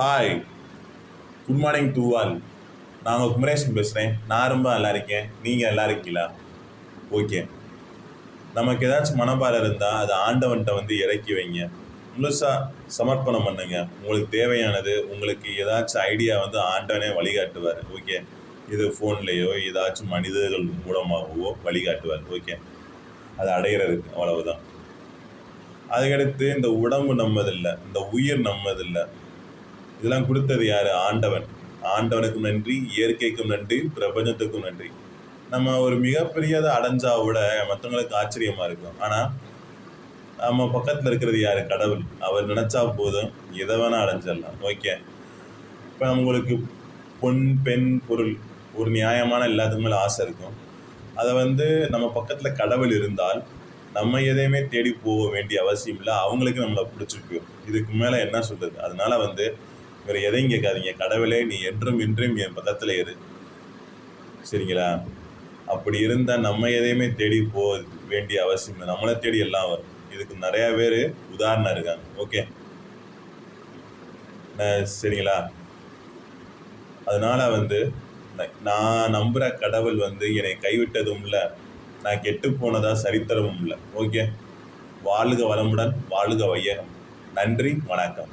Hi, good morning to all. நான் உங்கள் குமரேசன் பேசுகிறேன். நான் ரொம்ப நல்லா இருக்கேன். நீங்கள் நல்லா இருக்கீங்களா? ஓகே. நமக்கு ஏதாச்சும் மனபாரம் இருந்தால் அது ஆண்டவன்கிட்ட இறக்கி வைங்க. முழுசாக சமர்ப்பணம் பண்ணுங்க. உங்களுக்கு தேவையானது, உங்களுக்கு ஏதாச்சும் ஐடியா ஆண்டவனே வழிகாட்டுவார். ஓகே. இது ஃபோன்லேயோ ஏதாச்சும் மனிதர்கள் மூலமாகவோ வழிகாட்டுவார். ஓகே. அதை அடையிறதுக்கு அவ்வளவுதான். அதுக்கடுத்து இந்த உடம்பு நம்மதில்லை, இந்த உயிர் நம்மதில்லை. இதெல்லாம் கொடுத்தது யார்? ஆண்டவன். ஆண்டவனுக்கும் நன்றி, இயற்கைக்கும் நன்றி, பிரபஞ்சத்துக்கும் நன்றி. நம்ம ஒரு மிகப்பெரியதை அடைஞ்சா கூட மற்றவங்களுக்கு ஆச்சரியமாக இருக்கும். ஆனால் நம்ம பக்கத்தில் இருக்கிறது யார்? கடவுள். அவர் நினச்சா போதும், எதை வேணால் அடைஞ்சிடலாம். ஓகே. இப்போ உங்களுக்கு பொன், பெண், பொருள், ஒரு நியாயமான எல்லாத்துக்கு மேலே ஆசை இருக்கும். அதை நம்ம பக்கத்தில் கடவுள் இருந்தால் நம்ம எதையுமே தேடி போக வேண்டிய அவசியம் இல்லை. அவங்களுக்கு நம்மளை பிடிச்சிருக்கு. இதுக்கு மேலே என்ன சொல்கிறது? அதனால வேறு எதையும் கேட்காதீங்க. கடவுளே, நீ என்றும் இன்றும் என் பக்கத்தில் இரு, சரிங்களா? அப்படி இருந்தால் நம்ம எதையுமே தேடி போக வேண்டிய அவசியம் இல்லை. நம்மளை தேடி எல்லாம் வரும். இதுக்கு நிறையா பேர் உதாரணம் இருக்காங்க. ஓகே, சரிங்களா? அதனால் நான் நம்புகிற கடவுள் என்னை கைவிட்டதும் இல்லை, நான் கெட்டு போனதா சரித்திரமும் இல்லை. ஓகே. வாழ்க வளமுடன், வாழ்க வையகம். நன்றி, வணக்கம்.